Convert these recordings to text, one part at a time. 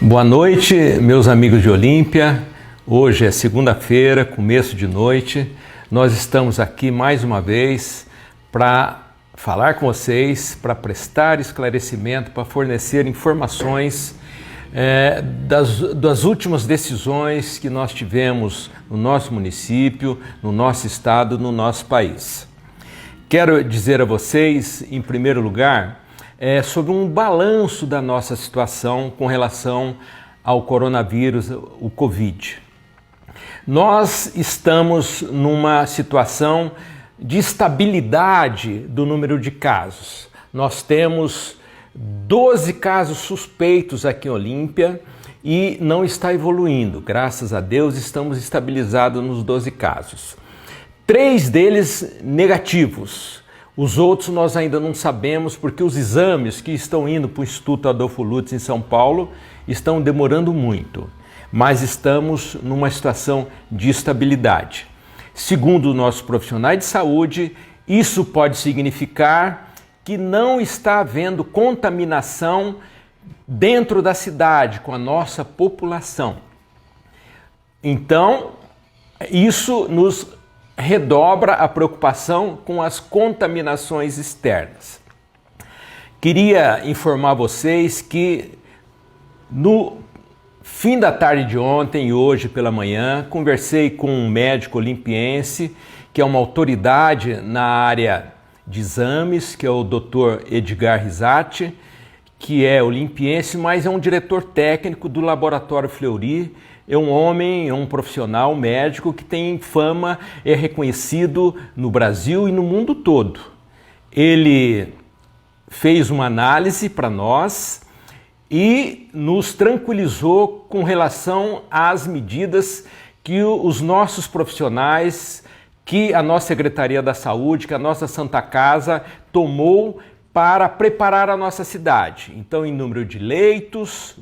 Boa noite, meus amigos de Olímpia. Hoje é segunda-feira, começo de noite. Nós estamos aqui mais uma vez para falar com vocês, para prestar esclarecimento, para fornecer informações das últimas decisões que nós tivemos no nosso município, no nosso estado, no nosso país. Quero dizer a vocês, em primeiro lugar, sobre um balanço da nossa situação com relação ao coronavírus, o Covid. Nós estamos numa situação de estabilidade do número de casos. Nós temos 12 casos suspeitos aqui em Olímpia e não está evoluindo. Graças a Deus estamos estabilizados nos 12 casos. 3 deles negativos. Os outros nós ainda não sabemos porque os exames que estão indo para o Instituto Adolfo Lutz em São Paulo estão demorando muito, mas estamos numa situação de estabilidade. Segundo nossos profissionais de saúde, isso pode significar que não está havendo contaminação dentro da cidade com a nossa população. Então, isso nos redobra a preocupação com as contaminações externas. Queria informar vocês que no fim da tarde de ontem e hoje pela manhã, conversei com um médico olimpiense, que é uma autoridade na área de exames, que é o Dr. Edgar Risati, que é olimpiense, mas é um diretor técnico do Laboratório Fleury. É um homem, é um profissional médico que tem fama, é reconhecido no Brasil e no mundo todo. Ele fez uma análise para nós e nos tranquilizou com relação às medidas que os nossos profissionais, que a nossa Secretaria da Saúde, que a nossa Santa Casa tomou para preparar a nossa cidade. Então, em número de leitos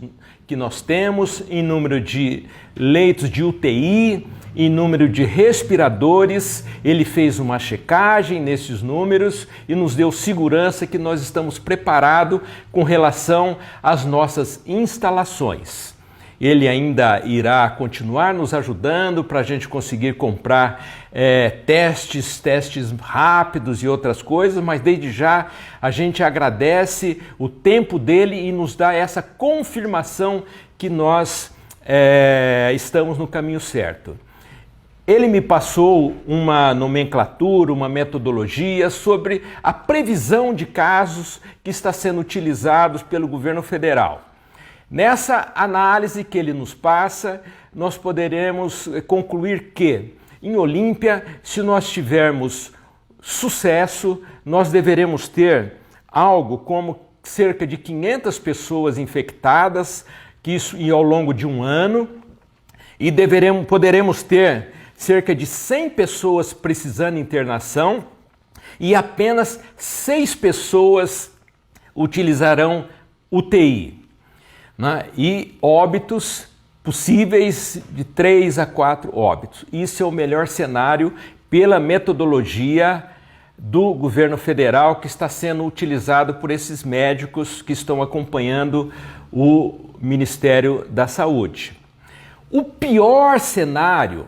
que nós temos, em número de leitos de UTI, em número de respiradores, ele fez uma checagem nesses números e nos deu segurança que nós estamos preparados com relação às nossas instalações. Ele ainda irá continuar nos ajudando para a gente conseguir comprar testes rápidos e outras coisas, mas desde já a gente agradece o tempo dele e nos dá essa confirmação que nós estamos no caminho certo. Ele me passou uma nomenclatura, uma metodologia sobre a previsão de casos que está sendo utilizados pelo governo federal. Nessa análise que ele nos passa, nós poderemos concluir que, em Olímpia, se nós tivermos sucesso, nós deveremos ter algo como cerca de 500 pessoas infectadas, que isso ao longo de um ano, e poderemos ter cerca de 100 pessoas precisando de internação e apenas 6 pessoas utilizarão UTI. E óbitos possíveis de 3 a 4 óbitos. Isso é o melhor cenário pela metodologia do governo federal que está sendo utilizado por esses médicos que estão acompanhando o Ministério da Saúde. O pior cenário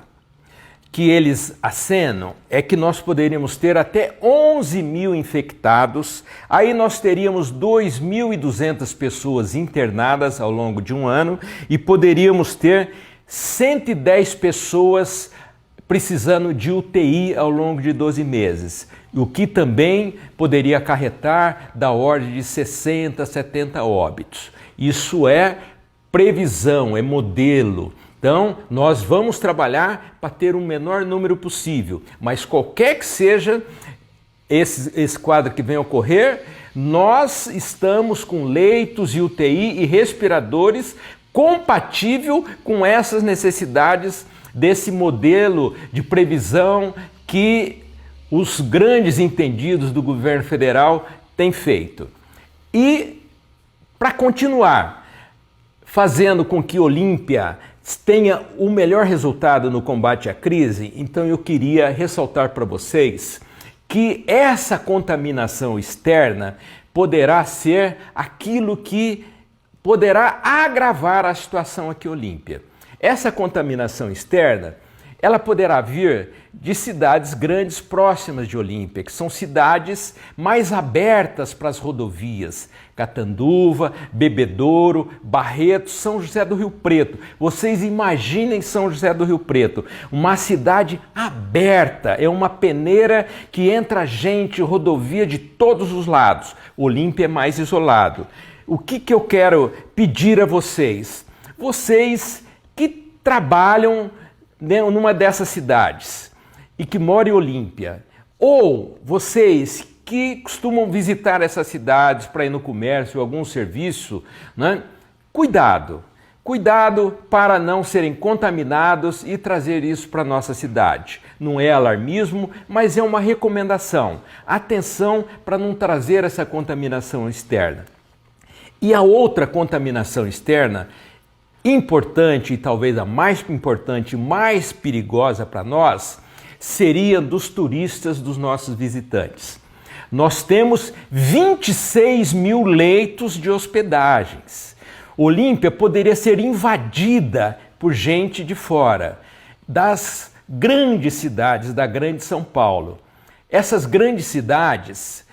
que eles acenam é que nós poderíamos ter até 11 mil infectados, aí nós teríamos 2.200 pessoas internadas ao longo de um ano e poderíamos ter 110 pessoas precisando de UTI ao longo de 12 meses, o que também poderia acarretar da ordem de 60, 70 óbitos. Isso é previsão, é modelo. Então, nós vamos trabalhar para ter o menor número possível, mas qualquer que seja esse quadro que venha a ocorrer, nós estamos com leitos e UTI e respiradores compatível com essas necessidades desse modelo de previsão que os grandes entendidos do governo federal têm feito. E, para continuar fazendo com que Olímpia tenha o melhor resultado no combate à crise, então eu queria ressaltar para vocês que essa contaminação externa poderá ser aquilo que poderá agravar a situação aqui em Olímpia. Essa contaminação externa, ela poderá vir de cidades grandes próximas de Olímpia, que são cidades mais abertas para as rodovias. Catanduva, Bebedouro, Barretos, São José do Rio Preto. Vocês imaginem São José do Rio Preto, uma cidade aberta, é uma peneira que entra gente, rodovia de todos os lados. Olímpia é mais isolado. O que eu quero pedir a vocês? Vocês que trabalham numa dessas cidades e que moram em Olímpia, ou vocês que costumam visitar essas cidades para ir no comércio ou algum serviço, né? Cuidado para não serem contaminados e trazer isso para a nossa cidade. Não é alarmismo, mas é uma recomendação. Atenção para não trazer essa contaminação externa. E a outra contaminação externa, importante e talvez a mais importante, mais perigosa para nós, seria dos turistas, dos nossos visitantes. Nós temos 26 mil leitos de hospedagens. Olímpia poderia ser invadida por gente de fora, das grandes cidades, da grande São Paulo. Essas grandes cidades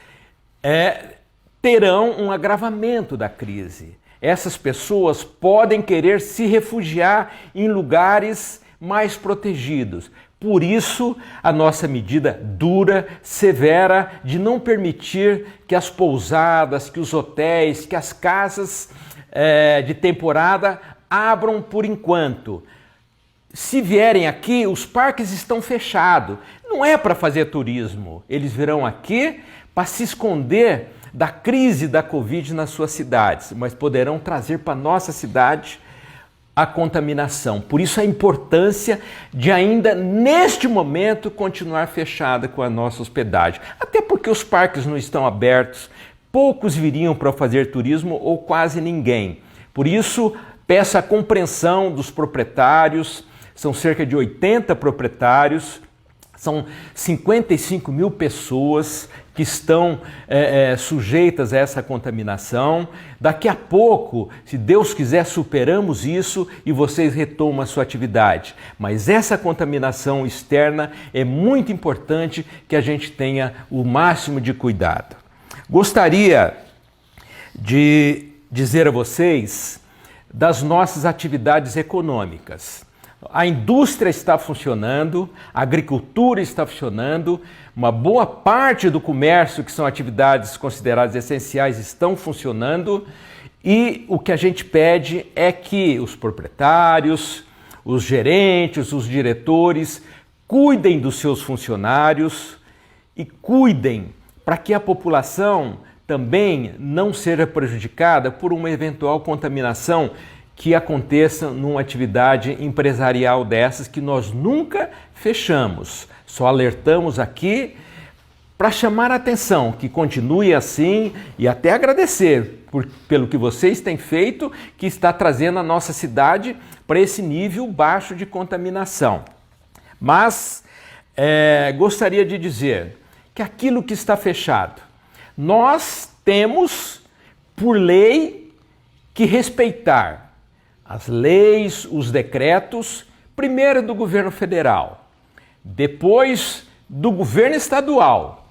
terão um agravamento da crise. Essas pessoas podem querer se refugiar em lugares mais protegidos. Por isso, a nossa medida dura, severa, de não permitir que as pousadas, que os hotéis, que as casas de temporada abram por enquanto. Se vierem aqui, os parques estão fechados. Não é para fazer turismo. Eles virão aqui para se esconder da crise da Covid nas suas cidades, mas poderão trazer para a nossa cidade a contaminação. Por isso a importância de ainda neste momento continuar fechada com a nossa hospedagem. Até porque os parques não estão abertos, poucos viriam para fazer turismo ou quase ninguém. Por isso peço a compreensão dos proprietários, são cerca de 80 proprietários, são 55 mil pessoas que estão sujeitas a essa contaminação. Daqui a pouco, se Deus quiser, superamos isso e vocês retomam a sua atividade. Mas essa contaminação externa é muito importante que a gente tenha o máximo de cuidado. Gostaria de dizer a vocês das nossas atividades econômicas. A indústria está funcionando, a agricultura está funcionando, uma boa parte do comércio, que são atividades consideradas essenciais, estão funcionando, e o que a gente pede é que os proprietários, os gerentes, os diretores cuidem dos seus funcionários e cuidem para que a população também não seja prejudicada por uma eventual contaminação que aconteça numa atividade empresarial dessas que nós nunca fechamos. Só alertamos aqui para chamar a atenção, que continue assim e até agradecer pelo que vocês têm feito, que está trazendo a nossa cidade para esse nível baixo de contaminação. Mas gostaria de dizer que aquilo que está fechado, nós temos, por lei, que respeitar as leis, os decretos, primeiro do governo federal, depois do governo estadual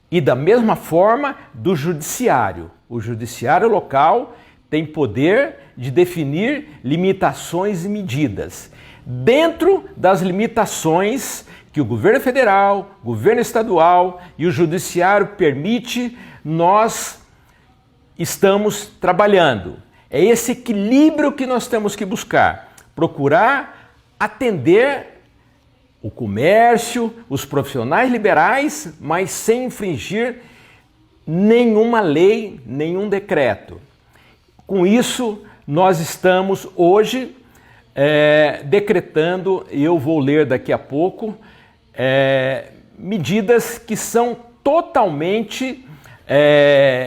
e da mesma forma do judiciário. O judiciário local tem poder de definir limitações e medidas. Dentro das limitações que o governo federal, governo estadual e o judiciário permite, nós estamos trabalhando. É esse equilíbrio que nós temos que buscar, procurar atender o comércio, os profissionais liberais, mas sem infringir nenhuma lei, nenhum decreto. Com isso, nós estamos hoje decretando, e eu vou ler daqui a pouco, medidas que são totalmente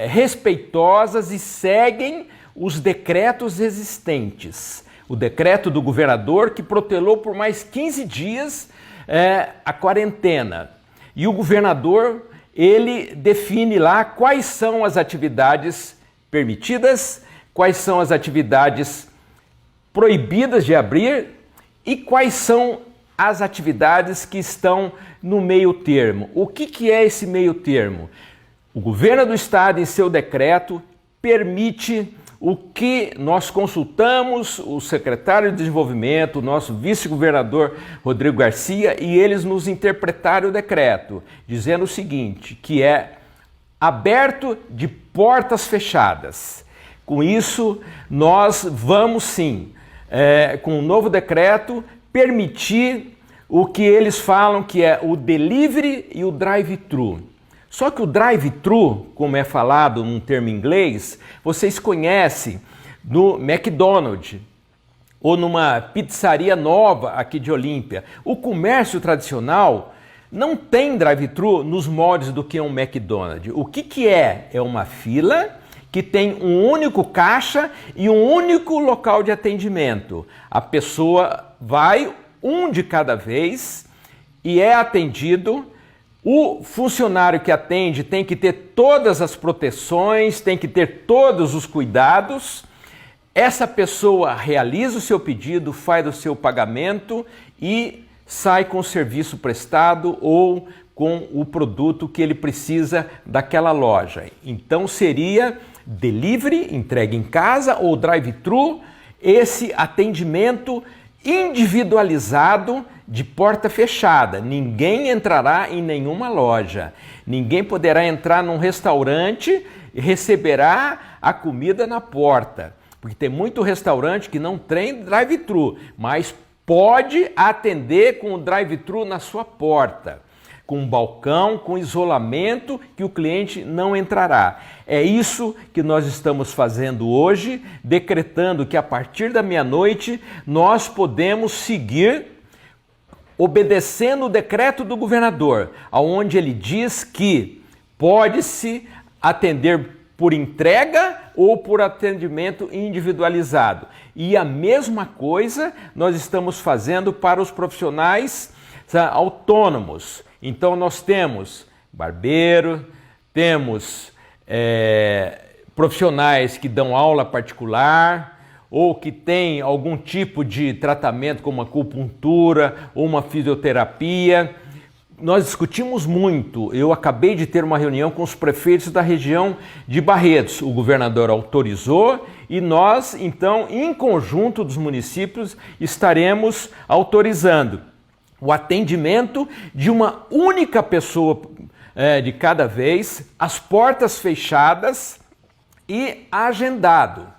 respeitosas e seguem os decretos existentes. O decreto do governador que protelou por mais 15 dias a quarentena. E o governador, ele define lá quais são as atividades permitidas, quais são as atividades proibidas de abrir e quais são as atividades que estão no meio termo. O que é esse meio termo? O governo do estado, em seu decreto, permite o que nós consultamos o secretário de Desenvolvimento, o nosso vice-governador Rodrigo Garcia, e eles nos interpretaram o decreto, dizendo o seguinte, que é aberto de portas fechadas. Com isso, nós vamos sim, com o novo decreto, permitir o que eles falam que é o delivery e o drive-thru. Só que o drive-thru, como é falado num termo em inglês, vocês conhecem no McDonald's ou numa pizzaria nova aqui de Olímpia. O comércio tradicional não tem drive-thru nos moldes do que é um McDonald's. O que é? É uma fila que tem um único caixa e um único local de atendimento. A pessoa vai, um de cada vez, e é atendido. O funcionário que atende tem que ter todas as proteções, tem que ter todos os cuidados. Essa pessoa realiza o seu pedido, faz o seu pagamento e sai com o serviço prestado ou com o produto que ele precisa daquela loja. Então seria delivery, entrega em casa, ou drive-thru, esse atendimento individualizado de porta fechada. Ninguém entrará em nenhuma loja. Ninguém poderá entrar num restaurante e receberá a comida na porta. Porque tem muito restaurante que não tem drive-thru, mas pode atender com o drive-thru na sua porta, com um balcão, com isolamento, que o cliente não entrará. É isso que nós estamos fazendo hoje, decretando que a partir da meia-noite nós podemos seguir obedecendo o decreto do governador, onde ele diz que pode-se atender por entrega ou por atendimento individualizado. E a mesma coisa nós estamos fazendo para os profissionais autônomos. Então nós temos barbeiro, temos profissionais que dão aula particular ou que têm algum tipo de tratamento como acupuntura ou uma fisioterapia. Nós discutimos muito, eu acabei de ter uma reunião com os prefeitos da região de Barretos. O governador autorizou e nós, então, em conjunto dos municípios, estaremos autorizando o atendimento de uma única pessoa de cada vez, as portas fechadas e agendado.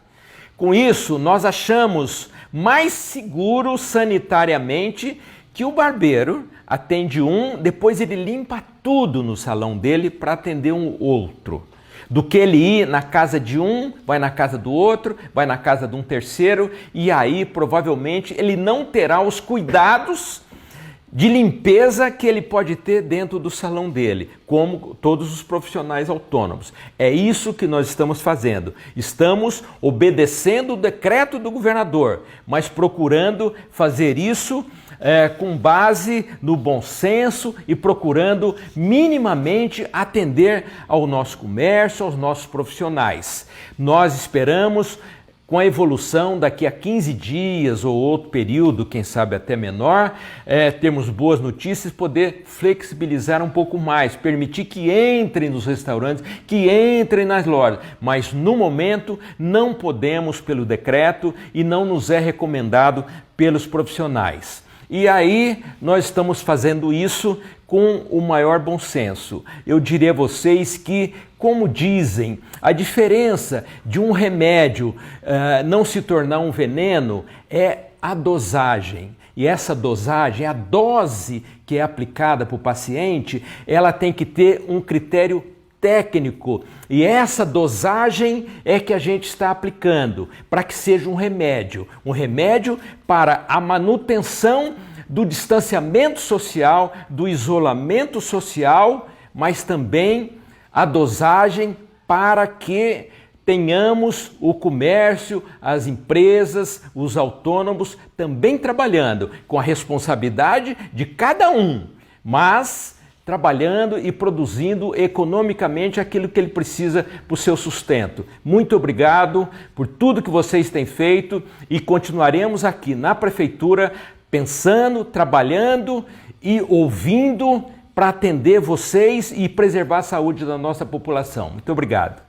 Com isso, nós achamos mais seguro sanitariamente que o barbeiro atende um, depois ele limpa tudo no salão dele para atender um outro, do que ele ir na casa de um, vai na casa do outro, vai na casa de um terceiro, e aí provavelmente ele não terá os cuidados de limpeza que ele pode ter dentro do salão dele, como todos os profissionais autônomos. É isso que nós estamos fazendo. Estamos obedecendo o decreto do governador, mas procurando fazer isso com base no bom senso e procurando minimamente atender ao nosso comércio, aos nossos profissionais. Nós esperamos, com a evolução, daqui a 15 dias ou outro período, quem sabe até menor, termos boas notícias, poder flexibilizar um pouco mais, permitir que entrem nos restaurantes, que entrem nas lojas. Mas no momento não podemos pelo decreto e não nos é recomendado pelos profissionais. E aí nós estamos fazendo isso com o maior bom senso. Eu diria a vocês que, como dizem, a diferença de um remédio não se tornar um veneno é a dosagem. E essa dosagem, a dose que é aplicada para o paciente, ela tem que ter um critério técnico. E essa dosagem é que a gente está aplicando para que seja um remédio para a manutenção do distanciamento social, do isolamento social, mas também a dosagem para que tenhamos o comércio, as empresas, os autônomos também trabalhando com a responsabilidade de cada um, mas trabalhando e produzindo economicamente aquilo que ele precisa para o seu sustento. Muito obrigado por tudo que vocês têm feito e continuaremos aqui na Prefeitura pensando, trabalhando e ouvindo para atender vocês e preservar a saúde da nossa população. Muito obrigado.